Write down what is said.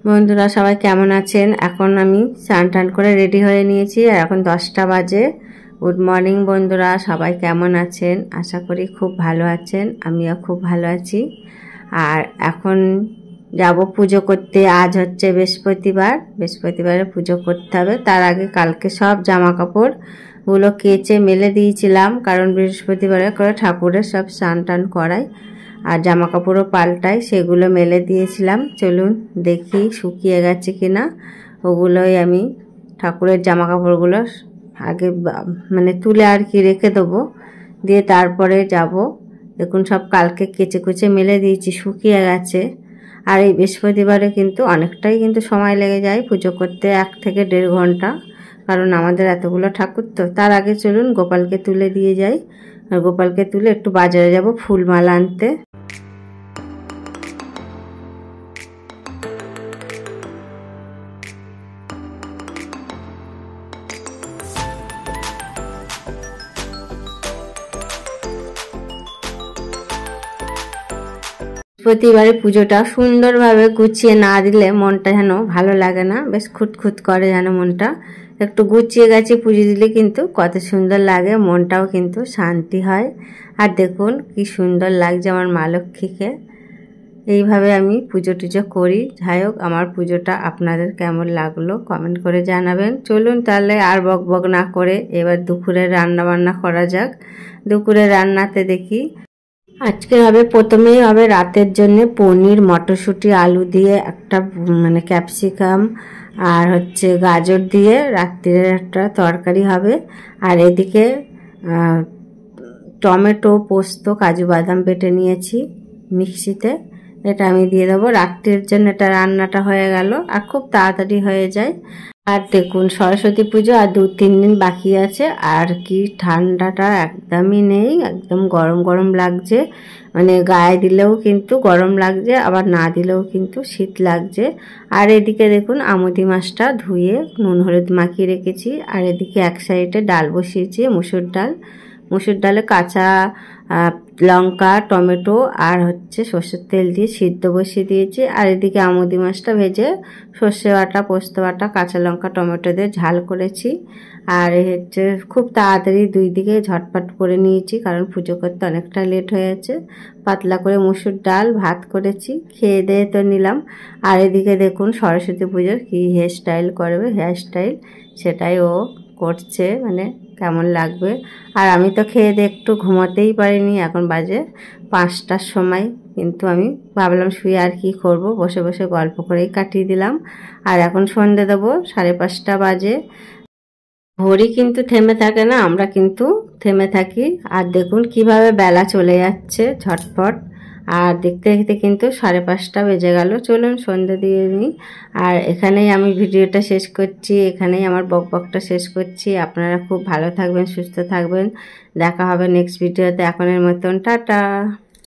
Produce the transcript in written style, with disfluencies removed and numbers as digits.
বন্ধুরা সবাই কেমন আছেন? এখন আমি স্নান টান করে রেডি হয়ে নিয়েছি আর এখন 10টা বাজে। গুড মর্নিং বন্ধুরা, সবাই কেমন আছেন? আশা করি খুব ভালো আছেন, আমিও খুব ভালো আছি। আর এখন যাব পুজো করতে। আজ হচ্ছে বৃহস্পতিবার, বৃহস্পতিবারে পুজো করতে হবে। তার আগে কালকে সব জামা কাপড়গুলো কেচে মেলে দিয়েছিলাম, কারণ বৃহস্পতিবারে করে ঠাকুরের সব স্নান টান করাই আর জামা কাপড়ও পাল্টাই, সেগুলো মেলে দিয়েছিলাম। চলুন দেখি শুকিয়ে গেছে কিনা। ওগুলোই আমি ঠাকুরের জামা কাপড়গুলো আগে মানে তুলে আর কি রেখে দেবো, দিয়ে তারপরে যাব। দেখুন সব কালকে কেচে কুচে মেলে দিয়েছি, শুকিয়ে গেছে। আর এই বৃহস্পতিবারে কিন্তু অনেকটাই কিন্তু সময় লেগে যায় পুজো করতে, 1 থেকে 1.5 ঘন্টা, কারণ আমাদের এতগুলো ঠাকুর তো। তার আগে চলুন গোপালকে তুলে দিয়ে যাই। আর গোপালকে তুলে একটু বাজারে যাব ফুলমালা আনতে। প্রতিবারে পুজোটা সুন্দরভাবে গুছিয়ে না দিলে মনটা যেন ভালো লাগে না, বেশ খুঁতখুত করে যেন মনটা। একটু গুছিয়ে গেছে পুজো দিলে কিন্তু কত সুন্দর লাগে, মনটাও কিন্তু শান্তি হয়। আর দেখুন কি সুন্দর লাগছে আমার মা লক্ষ্মীকে। এইভাবে আমি পুজো টুজো করি। যাই হোক, আমার পুজোটা আপনাদের কেমন লাগলো কমেন্ট করে জানাবেন। চলুন তাহলে আর বক বক না করে এবার দুপুরে রান্না বান্না করা যাক। দুপুরে রান্নাতে দেখি আজকে হবে, প্রথমেই হবে রাতের জন্য পনির, মটরশুঁটি, আলু দিয়ে একটা মানে ক্যাপসিকাম আর হচ্ছে গাজর দিয়ে রাত্রির একটা তরকারি হবে। আর এদিকে টমেটো, পোস্ত, কাজু বাদাম বেটে নিয়েছি মিক্সিতে, এটা আমি দিয়ে দেবো। রাত্রির জন্য এটা রান্নাটা হয়ে গেল আর খুব তাড়াতাড়ি হয়ে যায়। আর দেখুন সরস্বতী পুজো আর 2-3 দিন বাকি আছে, আর কি ঠান্ডাটা একদমই নেই, একদম গরম গরম লাগছে। মানে গায়ে দিলেও কিন্তু গরম লাগছে, আবার না দিলেও কিন্তু শীত লাগছে। আর এদিকে দেখুন আমুদি মাছটা ধুয়ে নুন হলুদ মাখিয়ে রেখেছি। আর এদিকে এক সাইডে ডাল বসিয়েছি, মুসুর ডাল। মুসুর ডালে কাঁচা লঙ্কা, টমেটো আর হচ্ছে সর্ষের তেল দিয়ে সিদ্ধ বসিয়ে দিয়েছি। আর এদিকে আমুদি মাছটা ভেজে সর্ষে বাটা, পোস্ত বাটা, কাঁচা লঙ্কা, টমেটো দিয়ে ঝাল করেছি। আর হচ্ছে খুব তাড়াতাড়ি 2 দিকে ঝটপট করে নিয়েছি, কারণ পুজো করতে অনেকটা লেট হয়েছে। পাতলা করে মুসুর ডাল ভাত করেছি, খেয়ে দিয়ে তো নিলাম। আর এদিকে দেখুন সরস্বতী পুজোর কী হেয়ার স্টাইল করবে, হেয়ার স্টাইল সেটাই ও করছে, মানে কেমন লাগবে। আর আমি তো খেয়ে দিয়ে একটু ঘুমাতেই পারিনি, এখন বাজে 5টার সময়, কিন্তু আমি ভাবলাম শুয়ে আর কি করব, বসে বসে গল্প করেই কাটিয়ে দিলাম। আর এখন সন্ধে দেবো, 5:30 বাজে। ঘড়ি কিন্তু থেমে থাকে না, আমরা কিন্তু থেমে থাকি। আর দেখুন কিভাবে বেলা চলে যাচ্ছে ঝটপট। আর দেখতে দেখতে কিন্তু 5:30 বেজে গেল। চলুন সন্ধ্যে দিয়ে নিই। আর এখানেই আমি ভিডিওটা শেষ করছি, এখানেই আমার বকবকটা শেষ করছি। আপনারা খুব ভালো থাকবেন, সুস্থ থাকবেন। দেখা হবে নেক্সট ভিডিওতে। এখনের মতন টাটা।